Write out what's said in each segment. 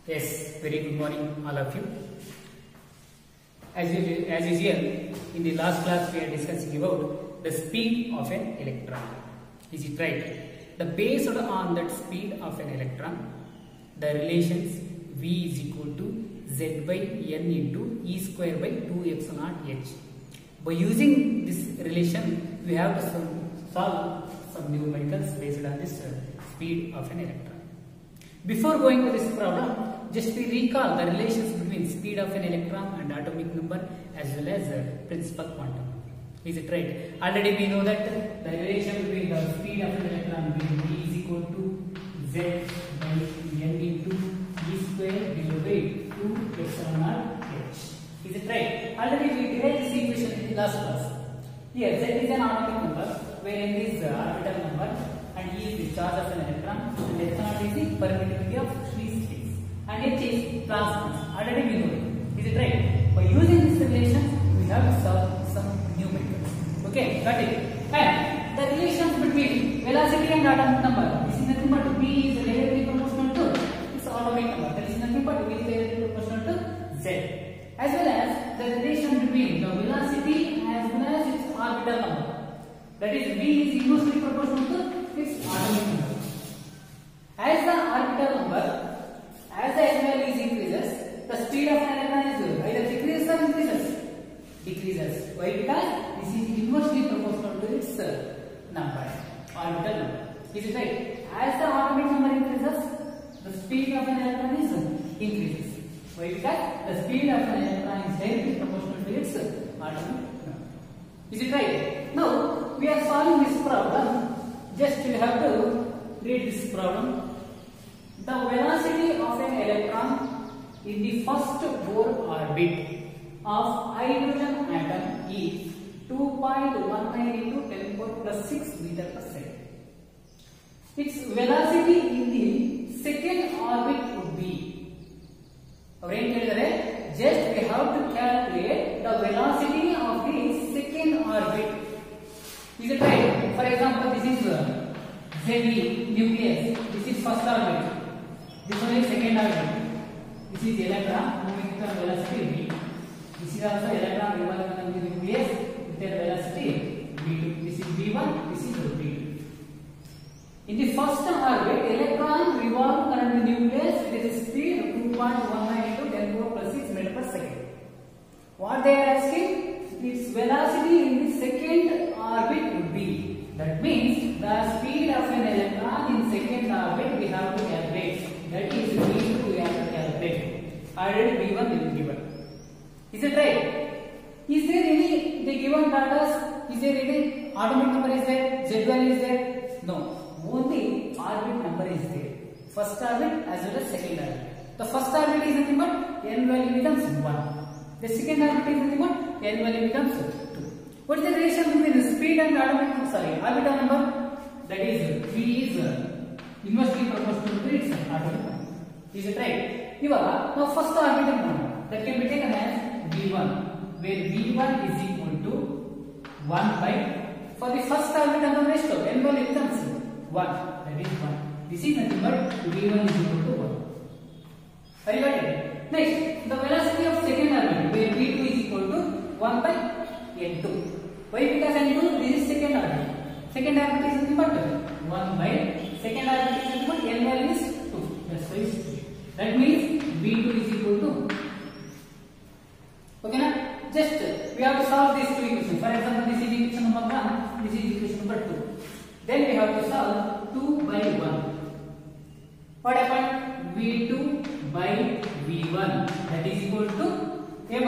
Yes, very good morning all of you. As usual, in the last class we are discussing about the speed of an electron. Is it right? The based on that speed of an electron, the relations V is equal to Z by N into E square by 2 epsilon H. By using this relation, we have to solve some numericals based on this speed of an electron. Before going to this problem, just we recall the relations between speed of an electron and atomic number as well as principal quantum. Is it right? Already we know that the relation between the speed of an electron will be V is equal to Z by N into E square divided by 2 epsilon H. Is it right? Already we derived this equation in the last class. Here Z is an atomic number, where N is orbital number and E is the charge of an electron and epsilon is the permittivity of free space and H is Planck's constant. Already we know it. Is it right? By using this relation, we have to solve some numericals. Okay, got it? And the relations between velocity and atomic number, this is nothing but V is directly proportional to its atomic number. That is nothing but V is directly proportional to Z. As well as the relation between the velocity as well as its orbital number. That is V is inversely proportional to its atomic number. As the orbital number, as the h value increases, the speed of an electron is either decreases or increases. Decreases. Why? Because this is inversely proportional to its number, orbital number. Is it right? As the atomic number increases, the speed of an electron is increases. Why? Because the speed of an electron is directly proportional to its atomic number. Is it right? Now we are solving this problem. Just you have to read this problem. The velocity of an electron in the first Bohr orbit of hydrogen atom is 2.19 into 10 power plus 6 meter per second. Its velocity in the second orbit would be. Just we have to calculate the velocity of the second orbit. Is it right? For example, this is Ze nucleus. This is first orbit. This one is second orbit. This is electron moving with velocity v. This is also electron revolving around the nucleus with their velocity v2. This is v1. This is v2. In the first orbit, electron revolves around the nucleus with a speed of 2.19 into 10 power plus 6 meter per second. What they are asking? Its velocity in the second orbit would be. That means the speed of an electron in second orbit we have to calculate. That is v2 we have to calculate. Already v1 will be given. Is it right? Is there any the given data? Is there any atomic number is there? Z value is there? No. Only orbit number is there. First orbit as well as second orbit. The first orbit is nothing but n value becomes 1. The second orbit is nothing but n value becomes 2. What is the relation between the speed and orbital number? That is V is inversely proportional to its atomic number. Is it right? Now first orbital number that can be taken as V1, where V1 is equal to 1 by, for the first orbital number ratio, n value becomes 1. That is 1. This is nothing but V1 is equal to 1. Are you got it? Next, the velocity of second orbit, where V2 is equal to 1 by N2. Why? Because N2 this is second orbit. Second orbit is nothing but 1 by second orbit is nothing but N value is 2. That's why it's 2. That means V2 is equal to. Okay, now just we have to solve these two equations. For example, this is equation number 1, this is equation number 2. Then we have to solve 2 by 1. What happened? V2 by V1, that is equal to this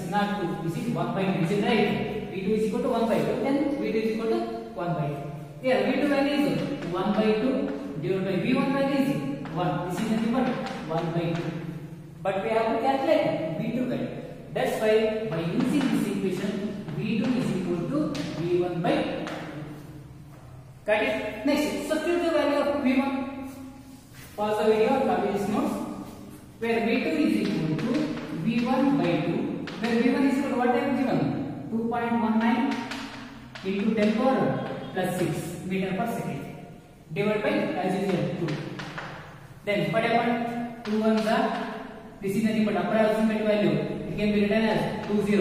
is not 2, this is 1 by 2. This is right. V2 is equal to 1 by 2, then V2 is equal to 1 by 2. Here V2 value is 1 by 2 divided by V1 value is 1. This is nothing but 1 by 2. But we have to calculate V2 value. That's why by using this equation, V2 is equal to V1 by 2. Got it? Next, substitute the value of V1. Pause the video, copy this notes. Where V2 is equal to V1 by 2. Where V1 is equal to what I have given? 2.19 into 10 power plus 6 meter per second. Divided by as usual 2. Then what happened? 2 ones are, this is nothing but approximate value. It can be written as 20.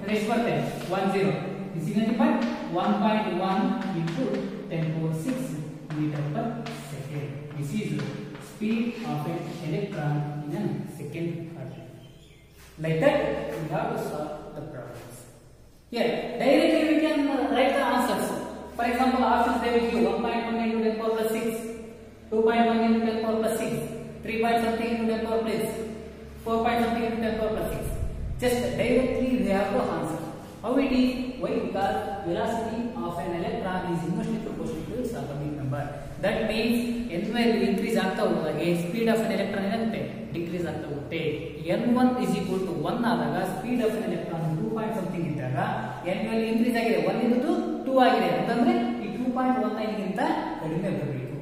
Rest barte 10. This is nothing but 1.1 into 10 power 6 meter per second. This is speed of an electron in a second orbit. Like that, we have to solve the problems. Here, directly we can write the answers. For example, options they will give 1.1 into 10 power plus 6, 2.1 into 10 power plus 6, 3 point something into 10 power plus 4 point something into 10 power plus 6. Just directly we have to answer. How it is? Why? Because velocity of an electron is inversely proportional to its atomic number. That means n increase ಆಗ್ತಾ ಹೋದಾಗ speed of an electron ಏನಾಗುತ್ತೆ decrease ಆಗ್ತಾ ಹೋಗುತ್ತೆ. n1 is equal to 1 ಆದಾಗ speed of an electron 2 point something ಇದ್ದಾಗ n12 increase ಆಗಿದೆ 1 into 2 ಆಗಿದೆ ಅಂತಂದ್ರೆ ಈ 2.19 ಗಿಂತ ಕಡಿಮೆ ಬರಬೇಕು.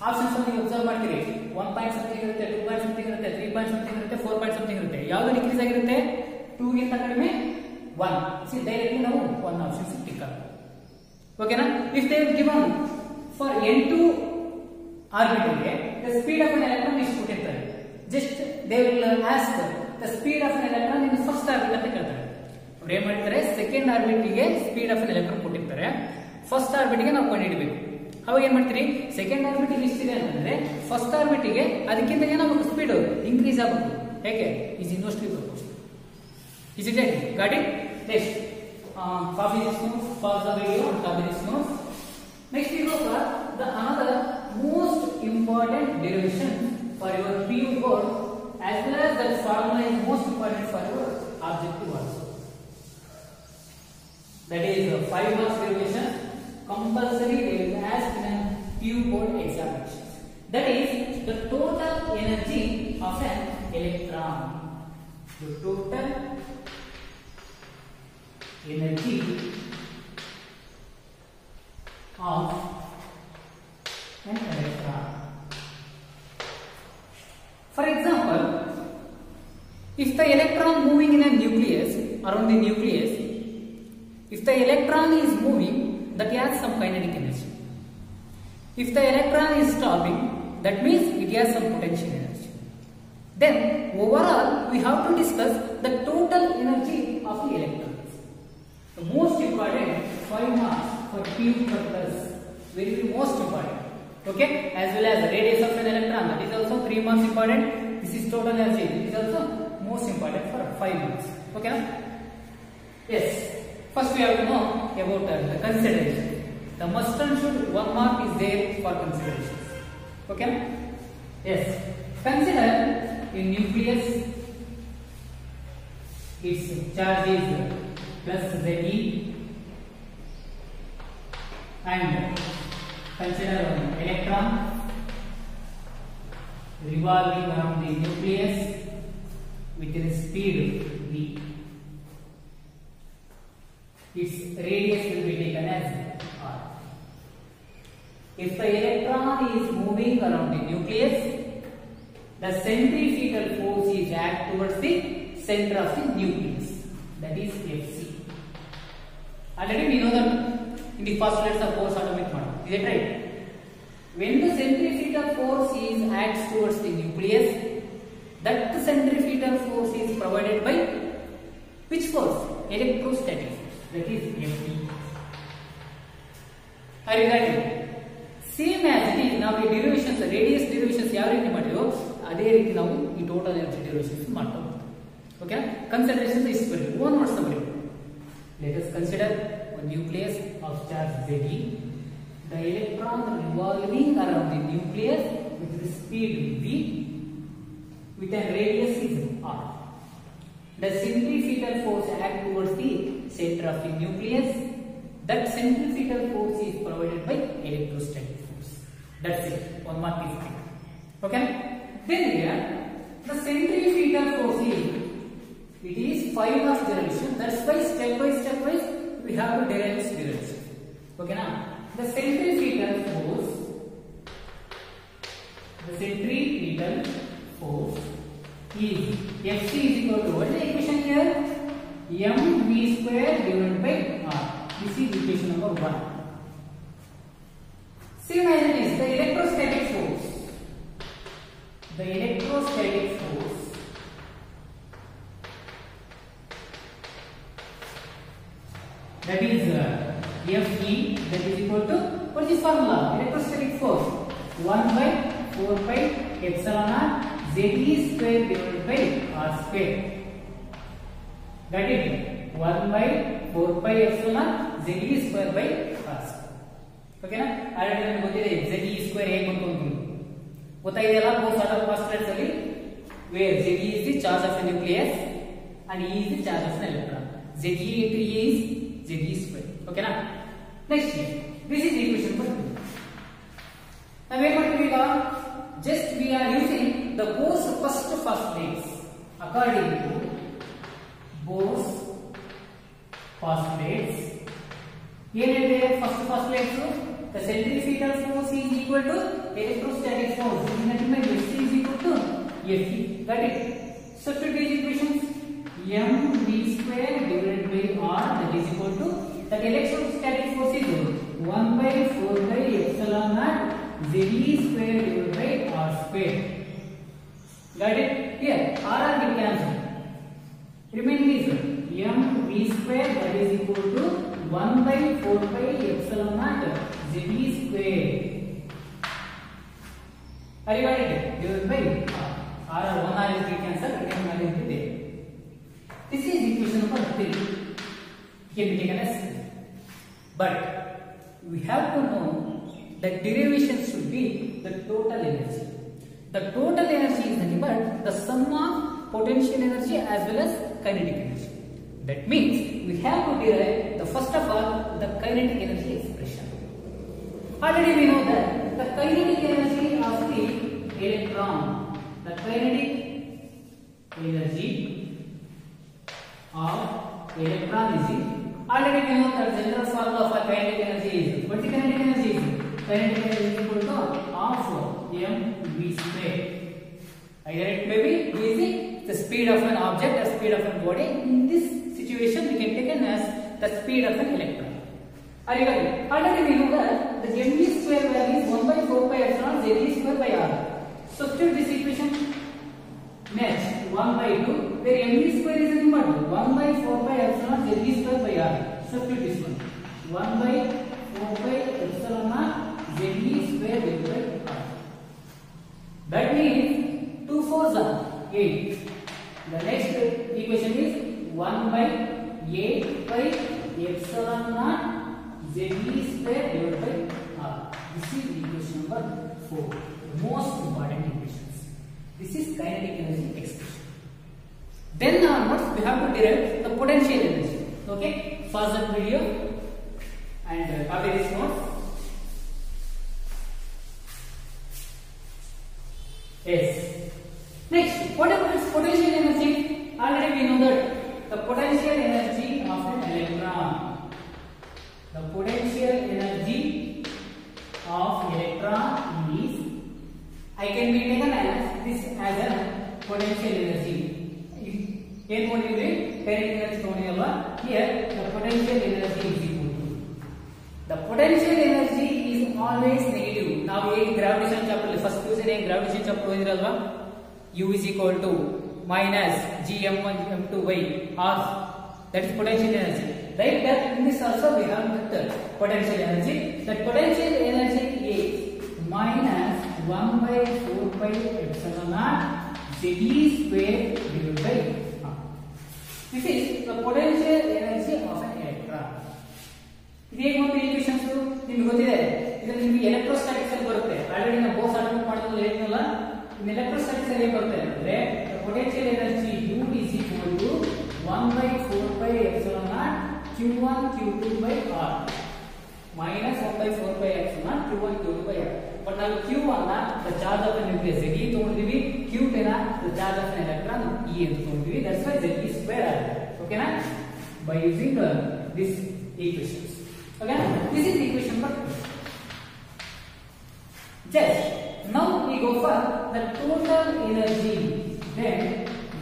ಆಪ್ಷನ್ಸ್ ಅನ್ನು ನೀವು ಅಬ್ಸರ್ವ್ ಮಾಡ್ತೀರಿ 1 ಪಾಯಿಂಟ್ ಸಮಥಿಂಗ್ ಇರುತ್ತೆ 2 ಪಾಯಿಂಟ್ ಸಮಥಿಂಗ್ ಇರುತ್ತೆ 3 ಪಾಯಿಂಟ್ ಸಮಥಿಂಗ್ ಇರುತ್ತೆ 4 ಪಾಯಿಂಟ್ ಸಮಥಿಂಗ್ ಇರುತ್ತೆ. ಯಾವುದು ಡಿಕ್ರೀಸ್ ಆಗಿರುತ್ತೆ 2 ಗಿಂತ ಕಡಿಮೆ 1. ಸಿ ಡೈರೆಕ್ಟ್ಲಿ ನಾವು 1 ಆಪ್ಷನ್ಸ್ ಟಿಕ್ ಹಾಕಬೇಕು. ಓಕೆನಾ? If they have given for n2 orbital ಗೆ the speed of an electron ಇಷ್ಟು ಕೊಟ್ಟಿರ್ತಾರೆ. Just they will ask the speed of an electron in first orbit ಅಂತ ಕೇಳ್ತಾರೆ. ಅವರು ಏನ್ ಮಾಡ್ತಾರೆ ಸೆಕೆಂಡ್ ಆರ್ಬಿಟ್ ಗೆ ಸ್ಪೀಡ್ ಆಫ್ an electron ಕೊಟ್ಟಿರ್ತಾರೆ. ಫಸ್ಟ್ ಆರ್ಬಿಟ್ ಗೆ ನಾವು ಕಂಡುಹಿಡಿಯಬೇಕು. ಅವಾಗ ಏನ್ ಮಾಡ್ತೀರಿ ಸೆಕೆಂಡ್ ಆರ್ಬಿಟ್ ಎಷ್ಟಿದೆ ಅಂತಂದ್ರೆ ಫಸ್ಟ್ ಆರ್ಬಿಟ್ ಗೆ ಅದಕ್ಕಿಂತ ಏನಾಗಬೇಕು ಸ್ಪೀಡ್ ಇನ್ಕ್ರೀಸ್ ಆಗಬೇಕು. ಹೇಗೆ is inversely proportional. Is it right? Got it? Next, copy this notes, pause the video and copy this notes. Next we go for the another most important derivation for your PU board, as well as that formula is most important for your objective also. That is 5 marks derivation. Compulsory they will ask in a PU board examination. That is the total energy of an electron. The total energy of an electron. For example, if the electron moving in a nucleus, around the nucleus, if the electron is moving, that has some kinetic energy. If the electron is stopping, that means it has some potential energy. Then overall we have to discuss the total energy of the electron. The most important 5 marks for PU purpose, very most important. Okay, as well as the radius of an electron, that is also 3 marks important. This is total energy, this is also most important for 5 marks. Okay, yes. First we have to know about the consideration. The must and should 1 mark is there for consideration. Okay, yes. Consider in nucleus its charge is plus Ze, and consider an electron revolving around the nucleus with the speed v. Its radius will be taken as r. If the electron is moving around the nucleus, the centrifugal force is act towards the center of the nucleus, that is Fc. Already we know that in the postulates of force atomic model. Is it right? When the centrifugal force is acts towards the nucleus, that centrifugal force is provided by which force? Electrostatic force, that is Ft. Are you getting? Same as it is now the derivations, the radius derivations ಯಾವ ರೀತಿ ಮಾಡಿರೋ ಅದೇ ರೀತಿ ನಾವು ಈ total energy derivations ಮಾಡ್ತಾ ಹೋಗ್ತೀವಿ. Okay, consideration is very one word summary. Let us consider a nucleus of charge Ze. The electron revolving around the nucleus with the speed v, with a radius is r. The centrifugal force act towards the center of the nucleus. That centrifugal force is provided by electrostatic force. That's it. 1 mark is taken. Okay. Then here the centrifugal force is, it is 5 marks derivation. That's why step by step we have to derive this derivation. Okay now, the centrifugal force is Fc is equal to what is the equation here? mv square divided by r. This is equation number 1. Same as it is the electrostatic force. the electrostatic force that is Fe, that is equal to, what is this formula? Electrostatic force 1 by 4 pi epsilon naught Ze square divided by R square. That is 1 by 4 pi epsilon Ze square by R square. Okay na? Already ನಮಗೆ ಗೊತ್ತಿದೆ Ze square ಹೇಗೆ ಬಂತು ಗೊತ್ತಾಯಿದೆಯಲ್ಲ both sort of postulates ಅಲ್ಲಿ, where Ze is the charge of a nucleus and E is the charge of an electron. Ze into E is Ze square. Okay na? Next, this is equation for 2. Now we are just we are using the Bohr's first postulates. According to Bohr's postulates, first postulates, the centrifugal force is equal to electrostatic force. Nothing but F is equal to Fe. Got it? Substitute these equations. mv square divided by R, that is equal to, that electrostatic force is 1 by 4 by epsilon naught Ze square divided by R square. Got it? Here R will cancel. Remaining is mv square, that is equal to 1 by 4 by epsilon naught Ze square. Are you got it? Divided by R. R 1 R is cancelled. Again R is there. This is equation number 3. It can be taken as, but we have to know the derivation should be the total energy. The total energy is nothing but the sum of potential energy as well as kinetic energy. That means we have to derive the first of all the kinetic energy expression. Already we know that the kinetic energy of the electron, the kinetic energy of electron is, already we know that general formula for kinetic energy is, what is kinetic energy? Kinetic energy is equal to half mv square. Either it may be easy the speed of an object or speed of a body. In this situation we can take it as the speed of an electron. Are you got it? Already we know that the mv square value is 1 by 4 pi epsilon Ze square by R. Substitute this equation. Next 1 by 2, where mv square is nothing but 1 by 4 pi epsilon Ze square by R. Substitute this one. 1 by 4 pi epsilon naught Ze square divided by R. That means 2 4s are 8. The next equation is 1 by 8 pi epsilon naught Ze square divided by R. This is equation number 4. The most important equations. This is kinetic energy expression. Then onwards we have to derive the potential energy. Okay? Pause that video and copy this note. Yes. Next, what about its potential energy? Already we know that the potential energy of an electron. The potential energy of electron is, I can be taken as this as a potential energy. Here kinetic energy here the potential energy is equal to, the potential energy is always negative. Now in gravitation chapter first question gravitation chapter odiralva, U is equal to minus gm1 m2 by r, that is potential energy. Like that in this also we have the potential energy. That potential energy is minus 1 by 4 pi epsilon naught Ze square divided by R. This is the potential energy of an electron. ಇದು ಹೇಗೆ ಒಂದು equations ನಿಮಗೆ ಗೊತ್ತಿದೆ. ಇದು ನಿಮಗೆ electrostatics ಅಲ್ಲಿ ಬರುತ್ತೆ. Already ನಾವು ಬೋಸ್ ಆರ್ಡರ್ ಮಾಡೋದು ಹೇಳಿದ್ನಲ್ಲ, ಇನ್ ಎಲೆಕ್ಟ್ರೋಸ್ಟಾಟಿಕ್ಸ್ ಅಲ್ಲಿ ಬರುತ್ತೆ ಅಂದ್ರೆ potential energy U is equal to 1 by 4 pi epsilon naught Q1 Q2 by R minus 1 by 4 pi epsilon Q1 Q2 by R. But now Q1 the charge of a nucleus Ze ತಗೊಂಡಿದೀವಿ, Q2 the charge of an electron E ಅಂತ ತಗೊಂಡಿದೀವಿ. That's why Ze square ಆಗಿದೆ. Okay na? By using this equations. Okay, this is equation number 2. Just now we go for the total energy. Then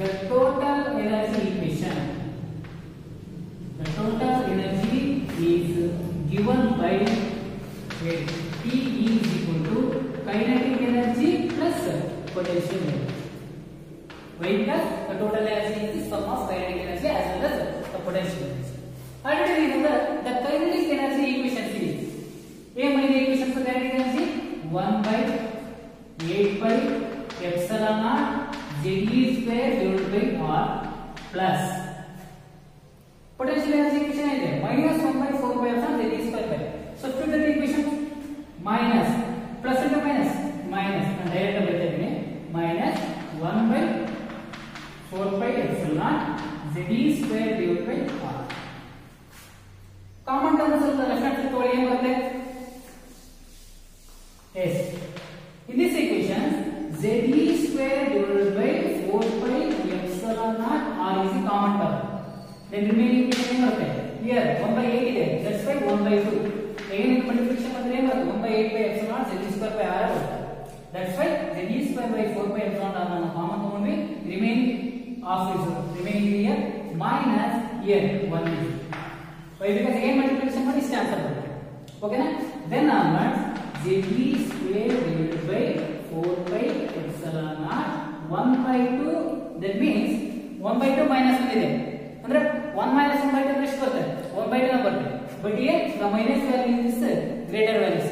the total energy equation. The total energy is given by T is equal to kinetic energy plus potential energy. Why? Because the total energy is the sum of kinetic energy as well as the potential energy. Already we know the kinetic energy equation is A minus equation for kinetic energy 1 by 8 pi epsilon naught ZE square divided by R plus potential energy equation is minus 1 by 4 pi epsilon ZE square by. Substitute that equation minus plus into minus and direct bರುತ್ತೆ minus 1 by 4 pi epsilon ZE square divided by R. Common terms of the left hand side ತಗೊಳ್ಳಿ ಏನು ಬರುತ್ತೆ? Yes. In this equation, ZE square divided by 4 pi epsilon naught R is the common term. Then remaining equation ಏನು ಬರುತ್ತೆ? Here 1 by 8 ಇದೆ. That's why 1 by 2. Again in multiplication ಬಂದ್ರೆ ಏನು ಬರುತ್ತೆ? 1 by 8 by epsilon ZE square by R ಬರುತ್ತೆ. That's why ZE square by 4 pi epsilon R ಅನ್ನು common ತಗೊಂಡ್ವಿ. Remaining half is remaining here minus here 1 is. Why? Because again multiplication ಮಾಡಿ ಇಷ್ಟೇ answer ಬರುತ್ತೆ. ಓಕೆನಾ? Then onwards ZE square divided by 4 pi epsilon naught 1 by 2, that means 1 by 2 minus 1 ಇದೆ ಅಂದ್ರೆ 1 minus 1 by 2 ಎಷ್ಟು ಬರುತ್ತೆ? 1 by 2 ನ ಬರುತ್ತೆ. But here the minus value is greater value.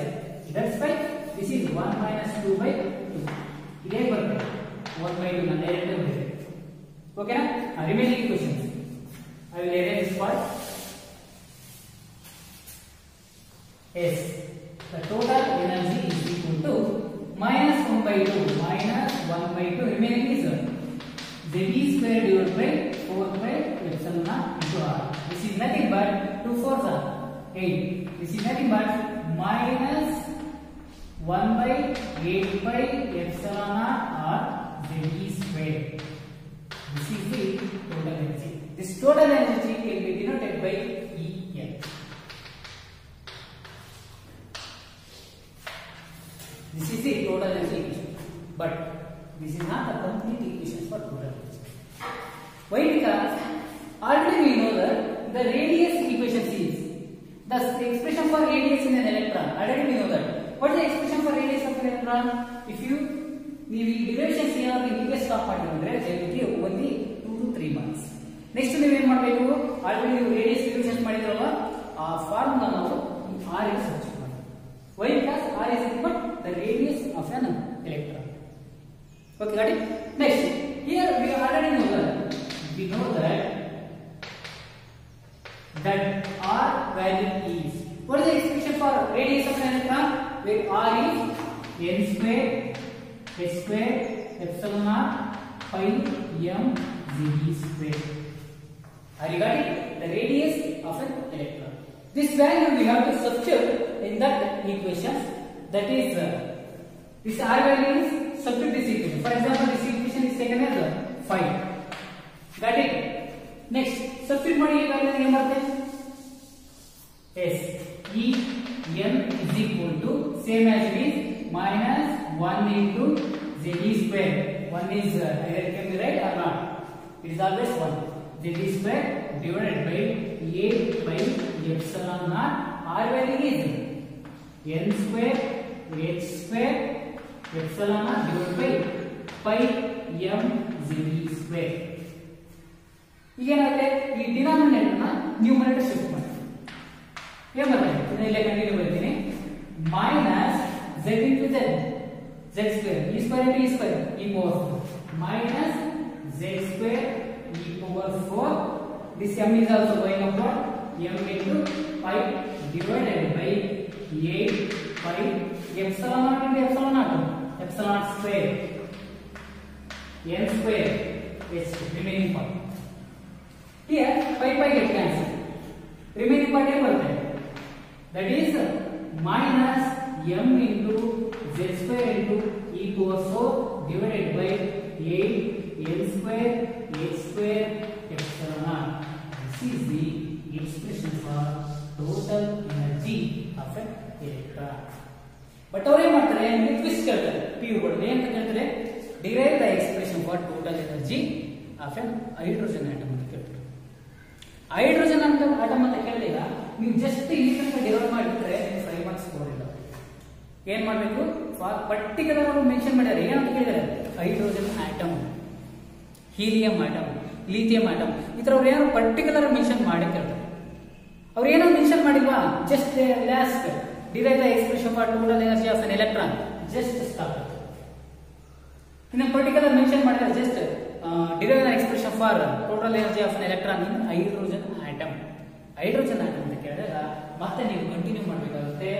That's why this is 1 minus 2 by 2. ಇದೇ ಬರುತ್ತೆ 1 by 2 ನ direct ಬರುತ್ತೆ. ಓಕೆನಾ? Remaining questions I will erase this part. Yes, the total energy is equal to minus 1 by 2 minus 1 by 2 remaining is ZE square divided by 4 pi epsilon naught into R. This is nothing but 2 4s are 8. This is nothing but minus 1 by 8 pi epsilon naught R ZE square. This is the total energy. This total energy can be denoted by En. This is the total energy equation, but this is not the complete equation for total energy. Why? Because already we know that the radius equation is the expression for radius in an electron. Already we know that. What is the expression for radius of an electron? If you ನೀವು ಈ derivations ಏನಾದರೂ ಹೀಗೆ stop ಮಾಡಿದ್ರೆ ದಯವಿಟ್ಟು only 2 to 3 months. Next ನೀವು ಏನು ಮಾಡಬೇಕು? Already ನೀವು ರೇಡಿಯಸ್ ಡಿರೈವೇಷನ್ಸ್ ಮಾಡಿದ್ರಲ್ಲ ಆ ಫಾರ್ಮುಲಾ ನಾವು R ಗೆ ಸಬ್ಸ್ಟಿಟ್ಯೂಟ್ ಮಾಡಿ. Why? Because R is equal to the radius of an electron. Okay, got it? Next, here we already know that R value is, what is the expression for radius of an electron? Where R is n square h square epsilon naught pi m ZE square. Are you got it? The radius of an electron. This value we have to substitute in that equation. That is this R value is substitute this equation. For example, this equation is taken as 5. Got it? Next, substitute ಮಾಡಿ ಈ value ಏನು ಬರುತ್ತೆ? Yes, E n is equal to same as it is minus 1 into ZE square. 1 is either it can be right or not. It is always 1. ZE square divided by 8 by epsilon naught. R value is n square h square epsilon naught divided by pi m ZE square. ಈಗ ಏನಾಗುತ್ತೆ? ಈ denominator ನ numerator shift ಮಾಡಿ ಏನು ಬರುತ್ತೆ? ಇದನ್ನ ಇಲ್ಲೇ continue ಮಾಡ್ತೀನಿ. Minus z into z square e square into e square e power 4 minus z square e power 4. This m is also going upward. M into pi divided by 8 pi epsilon naught into epsilon naught. Epsilon naught square n square is remaining part. Here pi get cancelled. Remaining part ಏನು ಬರುತ್ತೆ? That is minus m into z square into e power 4 divided by 8 n square h square epsilon naught. This is the expression for total energy of an electron. But ಅವರು ಏನು ಮಾಡ್ತಾರೆ? Twist ಕೇಳ್ತಾರೆ. PU ಗಳು ಏನು ಕೇಳ್ತಾರೆ? derive the expression for total energy of an hydrogen atom ಅಂತ ಕೇಳ್ತಾರೆ. Hydrogen atom ಅಂತ ಕೇಳಿದಾಗ ನೀವು ಜಸ್ಟ್ ಈ ತನಕ ಡಿರೈವ್ ಮಾಡಿಬಿಟ್ರೆ 5 ಮಾರ್ಕ್ಸ್ ಕೊಡೋದಿಲ್ಲ. ಏನ್ ಮಾಡಬೇಕು? ಪರ್ಟಿಕ್ಯುಲರ್ ಆಗಿ ಮೆನ್ಷನ್ ಮಾಡ್ಯಾರೆ. ಏನಂತ ಕೇಳಿದಾರೆ? Hydrogen atom, helium atom, lithium atom, ಈ ತರ ಅವ್ರು ಏನೋ ಪರ್ಟಿಕ್ಯುಲರ್ ಮೆನ್ಷನ್ ಮಾಡಿ ಕೇಳ್ತಾರೆ. ಅವ್ರು ಏನೋ ಮೆನ್ಷನ್ ಮಾಡಿಲ್ವಾ, just last derive the expression for total energy of an electron, just stop. ಇನ್ನು ಪರ್ಟಿಕ್ಯುಲರ್ ಮೆನ್ಷನ್ ಮಾಡಿದ್ರೆ just derive the expression for total energy of an electron in hydrogen atom. Hydrogen atom ಅಂತ ಕೇಳಿದಾಗ ಮತ್ತೆ ನೀವು continue ಮಾಡಬೇಕಾಗುತ್ತೆ.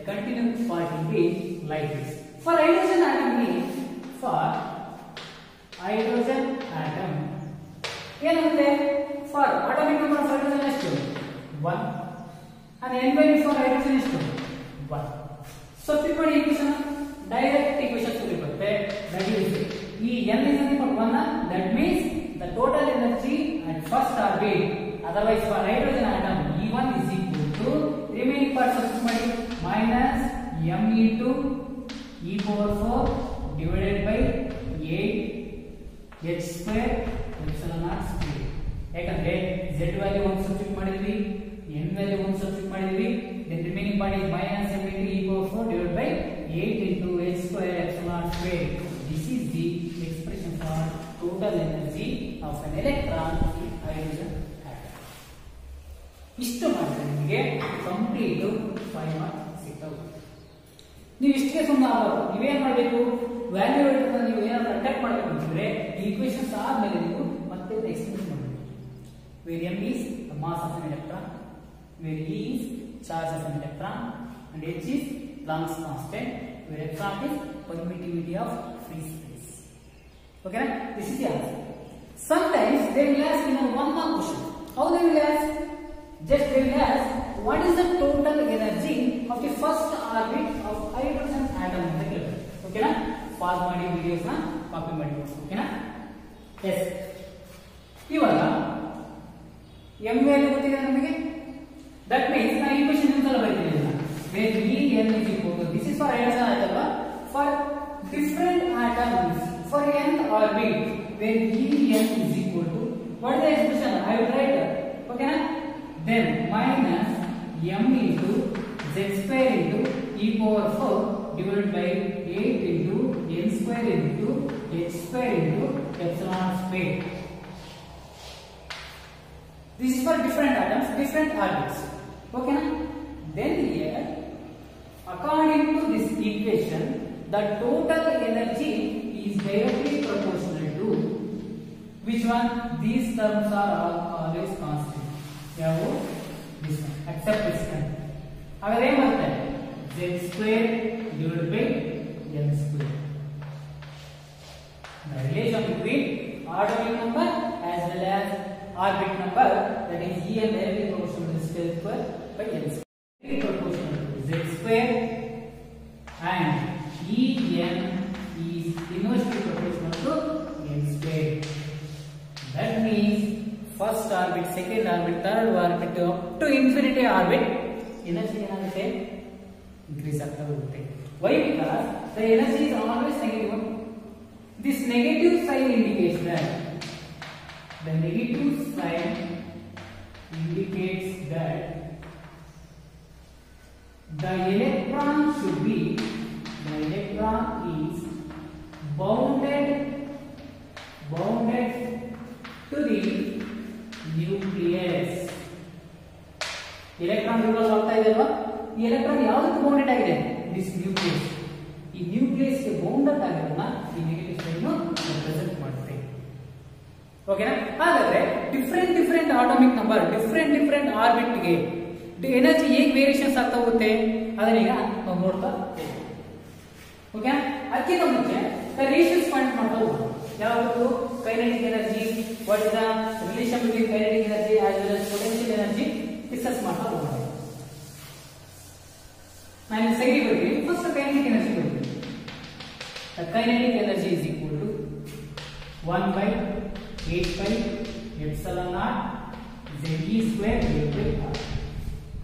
Continue part will be like this. For hydrogen atom ಏನಾಗುತ್ತೆ, for atomic number of hydrogen ಎಷ್ಟು 1 and n value for hydrogen ಎಷ್ಟು 1. Substitute ಮಾಡಿ equation, direct equation ಬರುತ್ತೆ. ದಟ್ ಈಸ್ ಈ n is equal to 1, that means the total energy at first orbit. Otherwise for hydrogen atom E1 is equal to remaining part substitute ಮಾಡಿ minus m into e power 4 divided by 8 h square epsilon naught square. ಯಾಕಂದ್ರೆ z value 1 substitute ಮಾಡಿದ್ವಿ, n value 1 substitute ಮಾಡಿದ್ವಿ, then remaining part is minus m into e power 4 divided by 8 into h square epsilon naught square. This is the expression for total energy of an electron in hydrogen atom. ಇಷ್ಟು ಮಾಡಿದ್ರೆ ನಿಮಗೆ complete 5 marks ಸಿಗ್ತವೆ. ನೀವು ಇಷ್ಟಕ್ಕೆ ಸುಮ್ಮನೆ ಆಗಬಾರ್ದು. ನೀವೇನ್ ಮಾಡಬೇಕು, ವ್ಯಾಲ್ಯೂ ನೀವು ಏನಾದ್ರು ಅಟ್ಯಾಕ್ ಮಾಡಬೇಕು ಅಂತಂದ್ರೆ ಈಕ್ವೇಷನ್ಸ್ ಆದ್ಮೇಲೆ ನೀವು ಮತ್ತೆ ಎಕ್ಸ್ಪ್ಲೇನ್ ಮಾಡಬೇಕು. Where m is the mass of an electron, where e is charge of an electron, and h is Planck's constant, where epsilon is permittivity of free space. Okay, this is the answer. Sometimes they will ask in a one mark question. How they will ask? Just they will ask what is the total energy of the first orbit of hydrogen atom ಅಂತ ಕೇಳ್ತಾರೆ. ಓಕೆನಾ, pass ಮಾಡಿ videos ನ copy ಮಾಡಿ. ಓಕೆನಾ, S. ಇವಾಗ m value ಗೊತ್ತಿದೆ ನಮಗೆ. ದಟ್ ಮೀನ್ಸ್ ನಾವು ಈಕ್ವೇಷನ್ ಇಂದಲ್ಲ ಬರೀತೀವಿ. where En is equal to, this is for hydrogen atom, for different atoms for nth orbit, where En is equal to, what is the expression I will write. Okay na, then minus m into z square into e power 4 divided by 8 into n square into h square into epsilon square. This is for different atoms, different orbits. Okay na, then here according to this equation the total energy is directly proportional to which one? These terms are always constant. Yeah, this one except this one. अगर ये मत है z square divided by n square. The relation between atomic number as well as orbit number, that is E and L is proportional to z square by n square, proportional to z square, and En is inversely proportional to n square. That means first orbit, second orbit, third orbit up to infinity orbit energy ಏನಾಗುತ್ತೆ, increase ಆಗ್ತಾ ಹೋಗುತ್ತೆ. Why? Because the energy is always negative. This negative sign indicates that the negative sign indicates that the electron should be, the electron is bounded to the nucleus. electron revolve ಆಗ್ತಾ ಇದೆ ಅಲ್ವಾ, ಈ electron ಯಾವುದಕ್ಕೆ bounded ಆಗಿದೆ, this nucleus. ಈ nucleus ಗೆ bounded ಆಗಿರೋದನ್ನ ಈ negative sign represent ಮಾಡುತ್ತೆ. ಓಕೆನಾ, ಹಾಗಾದ್ರೆ different atomic number, different orbit ಗೆ ಎನರ್ಜಿ ಹೇಗೆ ವೇರಿಯೇಷನ್ಸ್ ಆಗ್ತಾ ಹೋಗುತ್ತೆ ಅದನ್ನೀಗ ನಾವು ನೋಡ್ತಾ ಇದ್ದೀವಿ. ಓಕೆ, ಅದಕ್ಕಿಂತ ಮುಂಚೆ ರೇಷಿಯೋಸ್ ಪಾಯಿಂಟ್ ಮಾಡ್ತಾ ಹೋಗೋಣ. ಯಾವುದು kinetic energy, what is the relation between kinetic energy as well as potential energy discuss ಮಾಡ್ತಾ ಹೋಗೋಣ. ನಾನು ಸೈಡ್ ಬರ್ತೀನಿ, ಫಸ್ಟ್ ಕೈನೆಟಿಕ್ ಎನರ್ಜಿ ಬರ್ತೀನಿ. The kinetic energy is equal to 1/8 pi epsilon naught Ze square divided by r.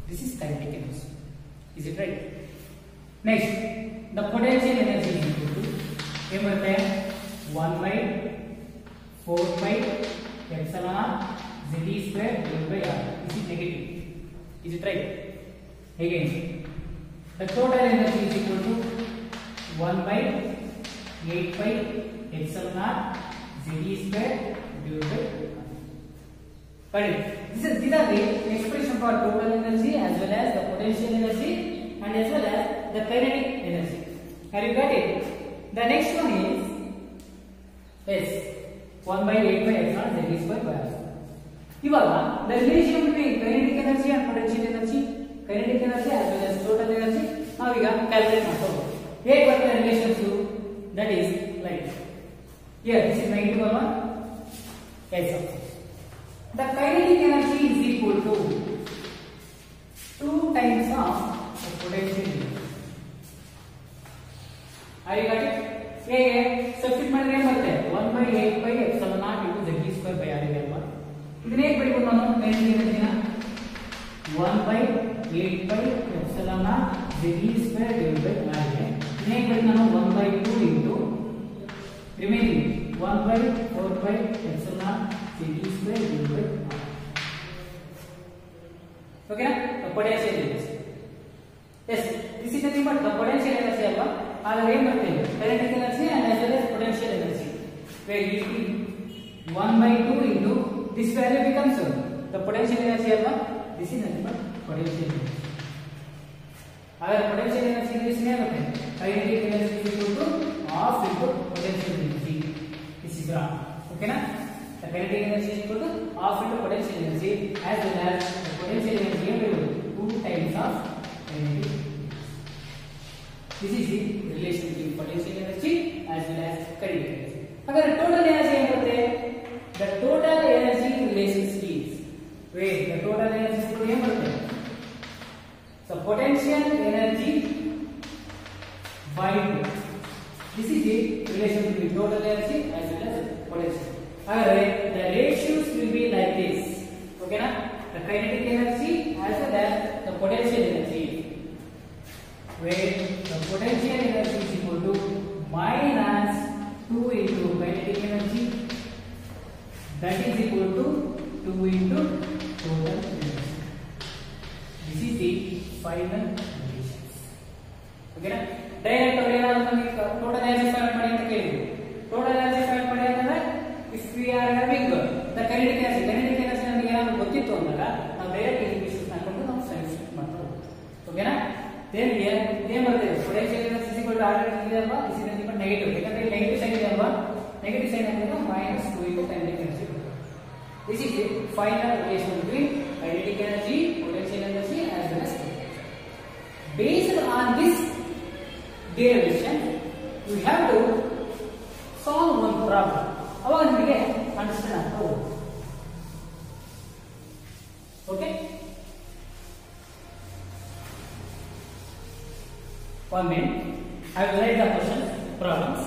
This is kinetic energy. Is it right? Next, the potential energy is equal to 1/4 pi epsilon naught Ze square divided by r. This is negative. Is it right? Again, the total energy is equal to 1/8 pi epsilon naught Ze square divided by R. Got it? These are the expression for total energy as well as the potential energy and as well as the kinetic energy. Have you got it? The next one is yes 1 by 8 by epsilon Ze square by R. ಇವಾಗ the relation between kinetic energy and potential energy, kinetic energy as well as total energy ನಾವೀಗ calculate ಮಾಡ್ಕೊಳ್ಳೋಣ. ಹೇಗೆ ಬರುತ್ತೆ relations? that is like here this is negative 1 yes of course. The kinetic energy is equal to 2 times of the potential energy. Are you got it? ಹೇಗೆ substitute ಮಾಡಿದ್ರೆ ಏನು ಬರುತ್ತೆ 1 by 8 by epsilon naught into Ze square by R ಅಲ್ವಾ? ಇದನ್ನ ಹೇಗೆ ಬರೀಬಹುದು ನಾನು kinetic energy 1 by 8 by epsilon naught Ze square divided by R ಇದೆ. ಇದನ್ನ ಹೇಗೆ ಬರೀ ನಾನು 1 by 2 into remaining 1 by 4 by epsilon naught Ze square divided by R. Okay na? The potential energy. Yes, this is nothing but the potential energy alva. ಆದರೆ ಏನು ಬರುತ್ತೆ kinetic energy and as well as potential energy. Where you 1 by 2 into this value becomes the potential energy alva. This is nothing but potential energy. Our potential energy is kinetic energy is equal to half into potential energy. This is wrong. Okay na? The kinetic energy is equal to half into potential energy as well as the potential energy equal to 2 times of kinetic. This is the relation between potential energy as well as kinetic energy. अगर total energy ಏನು ಬರುತ್ತೆ? The total energy relation is where the total energy is equal to ಏನು ಬರುತ್ತೆ? So potential energy by this is the relation between total energy as well as potential. However, the ratios will be like this. Okay na? The kinetic energy as well as the potential energy. Where the potential energy is equal to minus 2 into kinetic energy. That is equal to 2 into total energy. This is the final relations. Okay na? Direct away total energy find ಮಾಡಿ ಅಂತ ಕೇಳಿದ್ರು. Total energy find ಮಾಡಿ ಅಂತಂದ್ರೆ if we are having the kinetic energy ನಮಗೆ ಏನಾದ್ರು ಗೊತ್ತಿತ್ತು ಅಂದಾಗ ನಾವು ಡೈರೆಕ್ಟ್ ಈಕ್ವೇಷನ್ಸ್ ಹಾಕೊಂಡು ನಾವು ಸಬ್ಸ್ಟಿಟ್ಯೂಟ್ ಮಾಡ್ಬೋದು. Okay na? Then here ಏನು ಬರುತ್ತೆ potential energy is equal to R ಇದೆ ಅಲ್ವಾ? this is equal to negative. ಯಾಕಂದ್ರೆ ನೆಗೆಟಿವ್ ಸೈಡ್ ಇದೆ ಅಲ್ವಾ? ನೆಗೆಟಿವ್ ಸೈಡ್ ಅಂದ್ರೆ minus 2 into kinetic energy. This is the final relation between kinetic energy, potential energy as well as potential. Based on this derivation, we have to solve one problem. ಅವಾಗ ನಿಮಗೆ understand ಆಗ್ತಾ ಹೋಗುತ್ತೆ. Okay? 1 minute. I will write the questions, problems.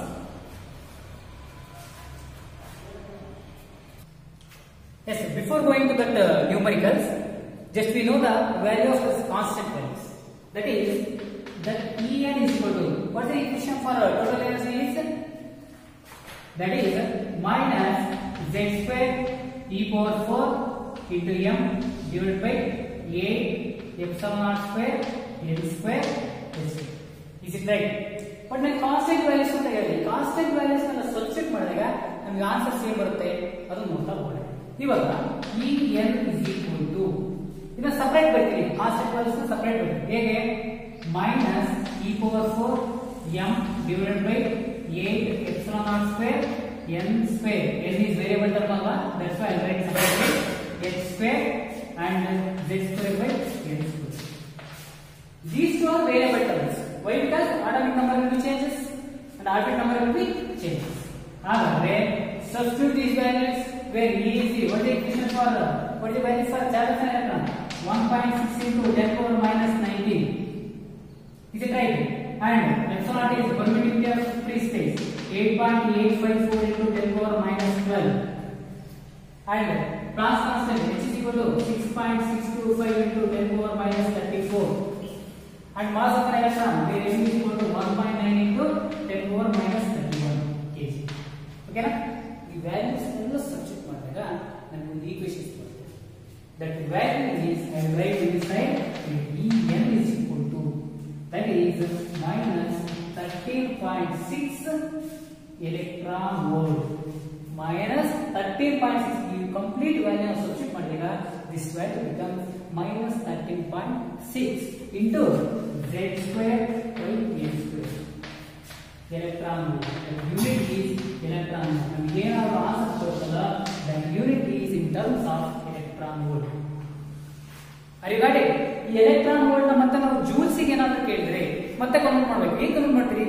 Yes, before going to that numericals, just we know the value of this constant values. That is, that En is equal to, what is the equation for total energy is? That is minus Z square e power 4 into m divided by a epsilon naught square n square s. Is it right? But ನಾನು constant values ಅಂತ ಹೇಳಿ constant values ಅನ್ನು substitute ಮಾಡಿದಾಗ ನಮಗೆ answers ಏನು ಬರುತ್ತೆ ಅದನ್ನು ನೋಡ್ತಾ ಹೋಗೋಣ. ಇವಾಗ En is equal to ಇದನ್ನ ಸಪರೇಟ್ ಬರ್ತೀವಿ, ಕಾನ್ಸ್ಟೆಂಟ್ ವ್ಯಾಲ್ಯೂಸ್ ಸಪರೇಟ್ ಬರ್ತೀವಿ. ಹೇಗೆ? minus e power 4 m divided by 8 epsilon naught square n square. n is variable term alva, that's why I write separately h square and z square by n square. These two are variable terms. Why? Because atomic number will be changes and orbital number will be changes. However, substitute these values very easy. What is the equation for? What is the value for charge and electron? 1.6 into 10 power minus 19. Is it right? And epsilon naught is permittivity of free space 8.854 into 10 power minus 12. And Planck's constant h is equal to 6.625 into 10 power minus 34. And mass of an electron where m is equal to 1.9 into 10 power minus 31 kg. Okay na? The values ಎಲ್ಲ substitute ಮಾಡಿದಾಗ ನಮಗೆ ಒಂದು equations ಬರುತ್ತೆ. That value is I will write in this side En is equal to, that is minus 13.6 into 10 power minus 31 into 10 power minus 34 into 10 power minus 6 into 10 power minus 31 kg. Okay na? The values ಎಲ್ಲ substitute ಮಾಡಿದಾಗ ನಮಗೆ ಒಂದು equations ಬರುತ್ತೆ. That value is I will write in this side En is equal to, that is minus 13.6 into 10 power minus 31 into 10 power minus 34 into 10 power minus 6 into 10 power minus 31 kg. electron volt minus 13.6. You complete value of substitute ಮಾಡಿದಾಗ this value becomes minus 13.6 into z square by a square. Electron volt. The unit is electron volt. ನಮಗೆ ಏನಾದರೂ answer ಬರುತ್ತಲ್ಲ, the unit is in terms of electron volt. ಅರಿಗಾಡಿ ಈ electron volt ಮತ್ತೆ ನಾವು Jules ಗೆ ಏನಾದರೂ ಕೇಳಿದ್ರೆ ಮತ್ತೆ ಕನ್ವರ್ಟ್ ಮಾಡಬೇಕು. ಹೇಗೆ ಕನ್ವರ್ಟ್ ಮಾಡ್ತೀರಿ?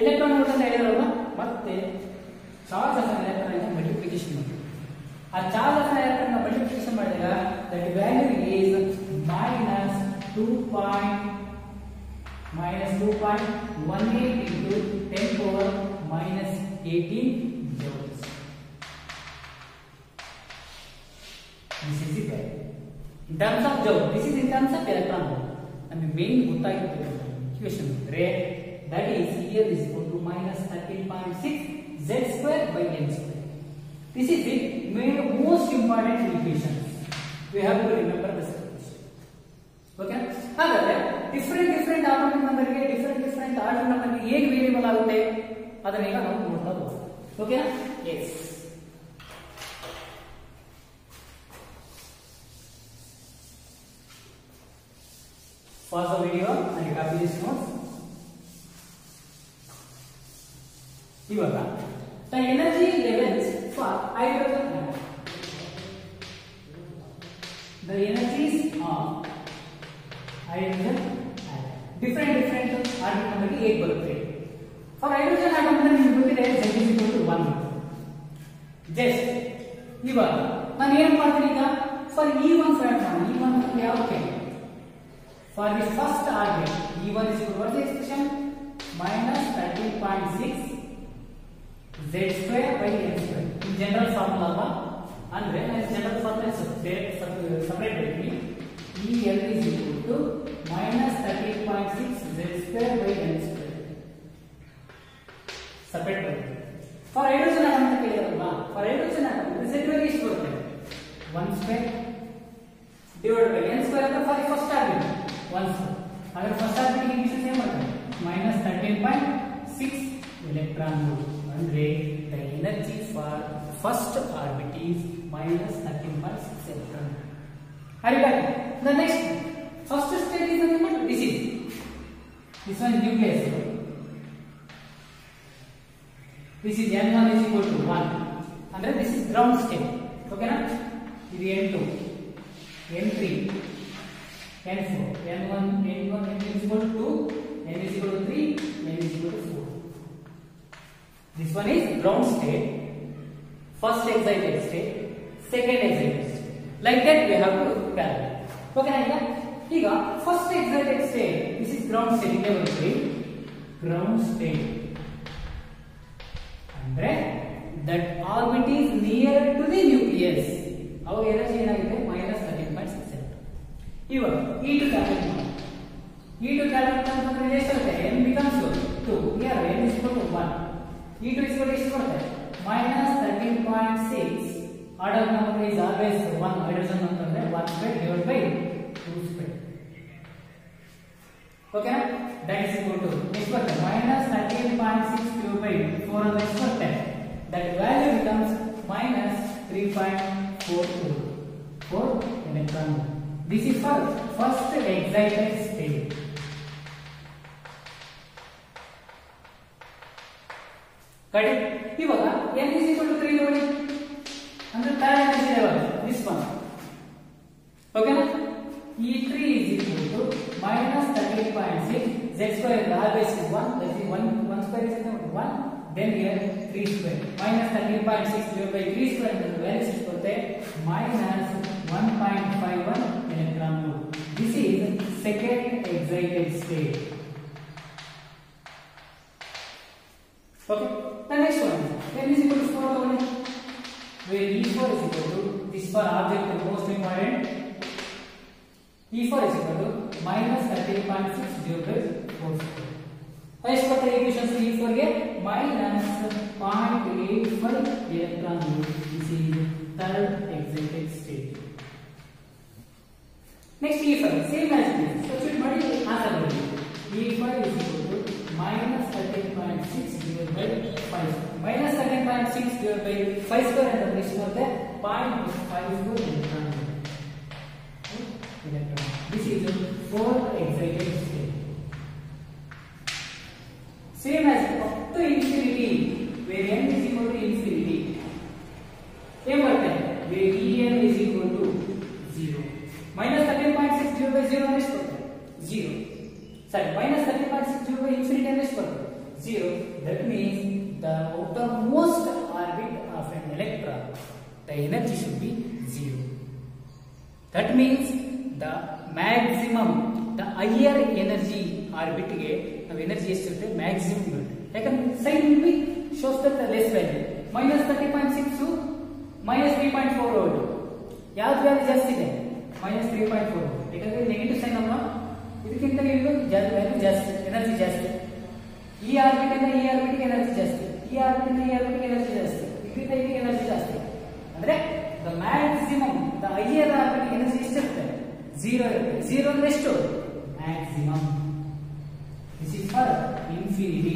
ಎಲೆಕ್ಟ್ರಾನ್ ವೋಲ್ಟ್ ಅಂತ ಹೇಳಿದ್ರಲ್ಲ, ಮತ್ತೆ ಚಾರ್ಜ್ ಆಫ್ ಎಲೆಕ್ಟ್ರಾನ್ ಮಲ್ಟಿಪ್ಲಿಕೇಶನ್ ಮಾಡಿ. ಆ ಚಾರ್ಜ್ ಆಫ್ ಎಲೆಕ್ಟ್ರಾನ್ ಮಲ್ಟಿಪ್ಲಿಕೇಶನ್ ಮಾಡಿದಾಗ that value is minus 2.18 into 10 power minus 18 joules. This is the value. In terms of joule, this is in terms of electron volt. And the main ಗೊತ್ತಾಗಿರಬೇಕು equation ಅಂದ್ರೆ that is here is equal to minus 13.6 z square by n square. This is the most important equation. We have to remember this equation. Okay? ಹಾಗಾದ್ರೆ different order number ಗೆ different order number ಗೆ ಹೇಗೆ variable ಆಗುತ್ತೆ ಅದನ್ನ ಈಗ ನಾವು ನೋಡ್ತಾ ಹೋಗೋಣ. Okay? yes. Pause the video and copy this notes. ಇವಾಗ the energy levels for hydrogen atom. The energies of hydrogen atom. Different order ನಮಗೆ ಹೇಗೆ ಬರುತ್ತೆ? For hydrogen atom ನಿಮಗೆ ಗೊತ್ತಿದೆ Z is equal to 1. Just ಇವಾಗ ನಾನು ಏನು ಮಾಡ್ತೀನಿ ಈಗ for E1 ಫೈಂಡ್ ಮಾಡೋಣ. E1 ಯಾಕೆ? For the first argument, E1 is equal to what is the expression? Minus 13.6 z square by n square. In general formula, and when I general formula separate between EL is equal to minus 13.6 z square by n square. Separate between. For hydrogen atom, for hydrogen atom, z value is equal to 1 square divided by n square for the first argument. 1 square. अगर first orbit की same होता है minus 13.6 electron volt. ಅಂದ್ರೆ the energy for first orbit is minus 13.6 electron volt. Are you got it? The next first state is what? This one is nucleus. This is n1 is equal to 1. Andre this is ground state. Okay na? This is n2, n3, n4, n1 is equal to 2, n is equal to 3, n is equal to 4. This one is ground state, first excited state, second excited state. Like that we have to calculate. Okay, now first excited state, this is ground state. Level 3, ground state. Andre that orbit is near to the nucleus. Our energy ಏನಾಗಿದೆ minus 13.6. ಇವಾಗ E2 calculate ಮಾಡಿ. E2 calculate ಅಂತಂದ್ರೆ ಎಷ್ಟಾಗುತ್ತೆ? n becomes 2. here n is equal to 1. E2 is equal to ಎಷ್ಟು ಬರುತ್ತೆ? minus 13.6. order number is always 1. hydrogen ಅಂತಂದ್ರೆ 1 square divided by 2 square. Okay, that is equal to ಎಷ್ಟು ಬರುತ್ತೆ? minus 13.6 divided by 4 ಅಂದ್ರೆ ಎಷ್ಟು ಬರುತ್ತೆ? that value becomes minus 3.42 for electron volt. This is for first excited state. Got it? ಇವಾಗ n is equal to 3 ನೋಡಿ. ಅಂದ್ರೆ third energy level, this one. Okay na? E3 is equal to minus 13.6 z square always is 1. That is 1 square is equal to 1. Then here 3 square. Minus 13.6 divided by 3 square and the value is ಬರುತ್ತೆ minus 1.51 electron volt. This is second excited state. Okay. The next one. n is equal to 4 where E4 is equal to this for object the most important. E4 is equal to minus 13.6 divided by 4 square. First what the equations E4 ಗೆ minus 0.85 electron volt. This is third excited state. Next E5 same as this. Substitute ಮಾಡಿ answer ಬರುತ್ತೆ. E5 is equal to minus 13.6 divided by 5. Minus 13.6 divided by 5 square and the ಎಷ್ಟು ಬರುತ್ತೆ 0.54 electron. This is the fourth excited state. Same as up to infinity, where n is equal to infinity. Same bರುತ್ತೆ where En is equal to 0. Minus 13.6 divided by 0 ಎಷ್ಟು ಬರುತ್ತೆ 0. Sorry, minus 13.6 divided by infinity ಎಷ್ಟು ಬರುತ್ತೆ 0. That means the outermost orbit of an electron, the energy should be 0. That means the maximum, the higher energy orbit ಗೆ ನಾವು energy ಎಷ್ಟಿರುತ್ತೆ maximum ಇರುತ್ತೆ. ಯಾಕಂದ್ರೆ sign will be shows the less value. minus 30.6 minus 3.4 volt. ಯಾವ್ದು value ಜಾಸ್ತಿ ಇದೆ minus 3.4. ಯಾಕಂದ್ರೆ negative sign ಅಲ್ವಾ, ಇದಕ್ಕಿಂತ ವ್ಯಾಲ್ಯೂ ಜಾಸ್ತಿ, ಎನರ್ಜಿ ಜಾಸ್ತಿ. ಈ ಆರ್ಬಿಟ್ ಇಂದ ಈ ಆರ್ಬಿಟ್ ಎನರ್ಜಿ ಜಾಸ್ತಿ, ಈ ಆರ್ಬಿಟ್ ಇಂದ ಈ ಆರ್ಬಿಟ್ ಎನರ್ಜಿ ಜಾಸ್ತಿ, ಇದರಿಂದ ಇದಕ್ಕೆ ಎನರ್ಜಿ ಜಾಸ್ತಿ. ಅಂದ್ರೆ the maximum, the higher orbit energy ಎಷ್ಟಿರುತ್ತೆ 0 ಇರುತ್ತೆ. 0 ಅಂದ್ರೆ ಎಷ್ಟು maximum. This is for infinity.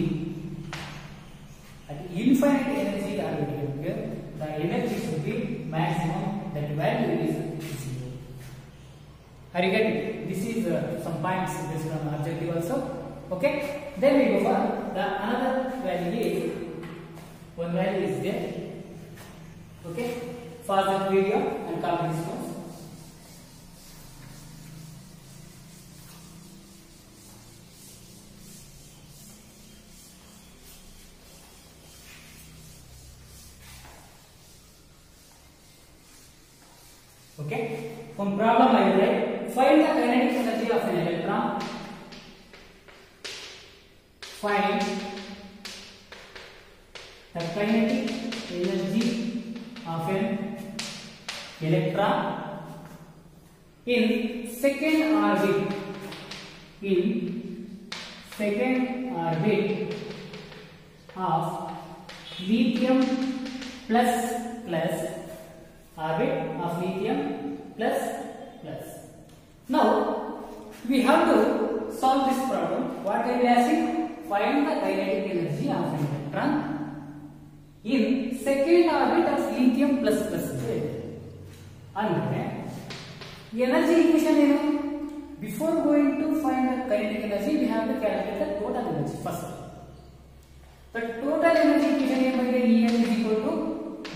At infinite energy orbit, the energy should be maximum. That value is 0. Are you getting? This is some points based on objective also. Okay. Then we go for the another value is one value is there. Okay. For the video and copy this one. Okay, from problem I will write, find the kinetic energy of an electron. Find the kinetic energy of an electron in second orbit. In second orbit of lithium plus orbit of lithium plus. Now we have to solve this problem. What I will ask you, find the kinetic energy of an electron in second orbit of lithium plus. Andre energy equation ಏನು? Before going to find the kinetic energy, we have to calculate the total energy first. The total energy equation ಏನು ಬಂದಿದೆ? En is equal to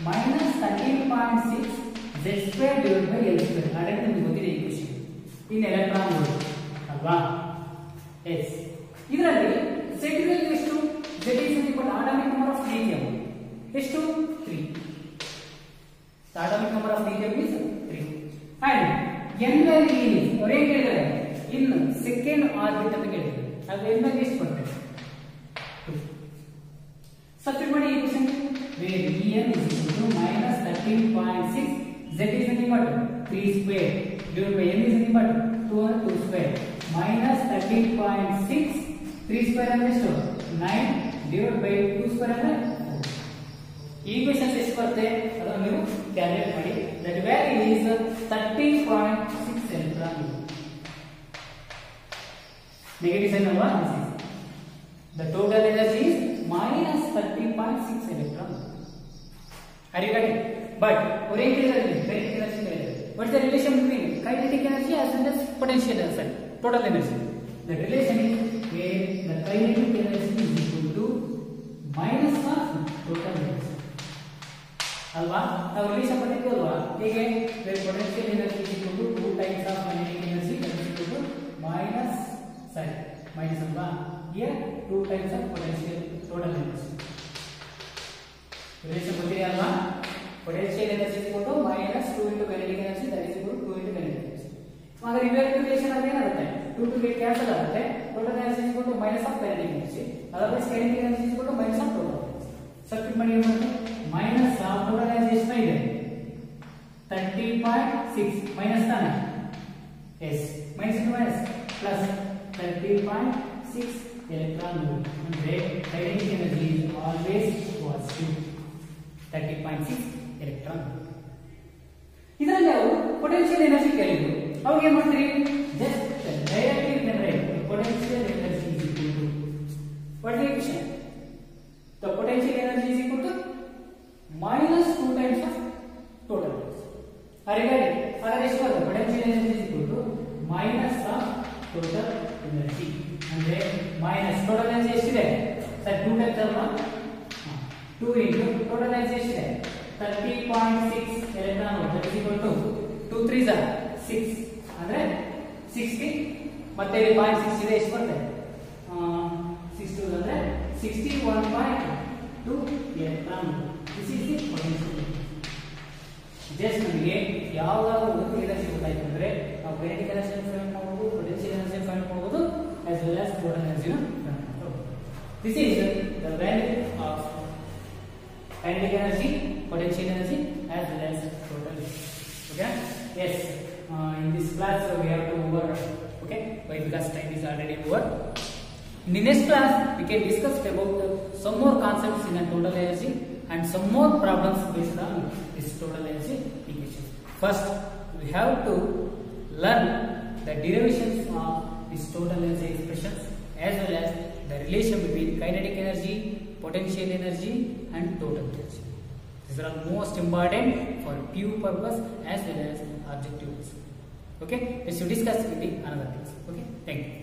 minus 13.6 z square divided by L square. ಅದಕ್ಕೆ ನಿಮಗೆ ಗೊತ್ತಿದೆ equation ಇನ್ electron volt ಅಲ್ವಾ? S. ಇದರಲ್ಲಿ z value ಎಷ್ಟು? z is equal to atomic number of lithium ಎಷ್ಟು 3. The atomic number of lithium is 3 and n value is ಅವರು ಏನು ಹೇಳಿದ್ದಾರೆ in second orbit ಅಂತ ಹೇಳಿದ್ದಾರೆ. ಅದು n value ಎಷ್ಟು ಬರುತ್ತೆ 2. ಸಬ್ಸ್ಟಿಟ್ಯೂಟ್ ಮಾಡಿ equation where En is equal to minus 13.6 z is nothing but 3 square divided by n is nothing but 2 square minus 13.6 3 square ಅಂದ್ರೆ ಎಷ್ಟು 9 divided by 2 square ಅಂದ್ರೆ 4. ಈಕ್ವೇಷನ್ ಎಷ್ಟು ಬರುತ್ತೆ ಅದನ್ನು ನೀವು ಕ್ಯಾಲ್ಕುಲೇಟ್ ಮಾಡಿ. that value is 30.6 electron. negative sign ಅಲ್ವಾ? the total energy is minus 30.6 electron. Are you getting? But kinetic energy. What is the relation between kinetic energy as well as potential energy, total energy? The relation is where the kinetic energy is equal to minus of total energy. Alva, now relation particular alva. Again, where potential energy is equal to 2 times of kinetic energy, that is equal to minus alva. Here 2 times of potential total energy. Relation ಗೊತ್ತಿದೆ ಅಲ್ವಾ? potential energy is equal to minus 2 into kinetic energy, that is equal to 2 into kinetic energy. मगर reverse relation ಅದು ಏನಾಗುತ್ತೆ 2 to get cancel ಆಗುತ್ತೆ. total energy is equal to minus of kinetic energy, otherwise kinetic energy is equal to minus of total energy. Substitute ಮಾಡಿ ಏನು ಬರುತ್ತೆ minus of total energy ಎಷ್ಟು ಇದೆ 30.6 minus ತಾನೆ yes minus into minus plus 30.6 electron volt. ಅಂದ್ರೆ kinetic energy is always positive 30.6 electron volt. ಇದರಲ್ಲಿ ನಾವು potential energy ಕೇಳಿದ್ರು. ಅವಾಗ ಏನು ಮಾಡ್ತೀರಿ? Just directly generate potential energy is equal to What is the equation? The potential energy is equal to minus 2 times of total energy. Are you ready? The potential energy is equal to minus of total energy. ಅಂದ್ರೆ minus total energy ಎಷ್ಟಿದೆ sir 2 times ಅಲ್ವಾ 2 into total energy ಎಷ್ಟಿದೆ 30.6 electron volt is equal to 2 3s are 6 ಅಂದ್ರೆ 60 ಮತ್ತೆ 0.6 ಇದೆ ಎಷ್ಟು ಬರುತ್ತೆ 62 ಅಂದ್ರೆ 61.2 electron volt. This is the potential. Just ನಮಗೆ ಯಾವಾಗ ಒಂದು ಎನರ್ಜಿ ಗೊತ್ತಾಯ್ತು ಅಂದ್ರೆ ನಾವು ಕೈನೆಟಿಕ್ ಎನರ್ಜಿ ಫೈಂಡ್ ಮಾಡಬಹುದು, ಪೊಟೆನ್ಷಿಯಲ್ ಎನರ್ಜಿ ಫೈಂಡ್ ಮಾಡಬಹುದು, as well as total energy find ಮಾಡಬಹುದು. This is the value of kinetic energy, potential energy, as well as total energy. Okay? Yes. In this class we have to over. Okay? Why? Because time is already over. In the next class we can discuss about some more concepts in the total energy and some more problems based on this total energy equation. First, we have to learn the derivations of this total energy expressions as well as the relation between kinetic energy, potential energy and total energy. These are most important for PU purpose as well as objective. Okay, let's discuss in the another class. Okay, thank you.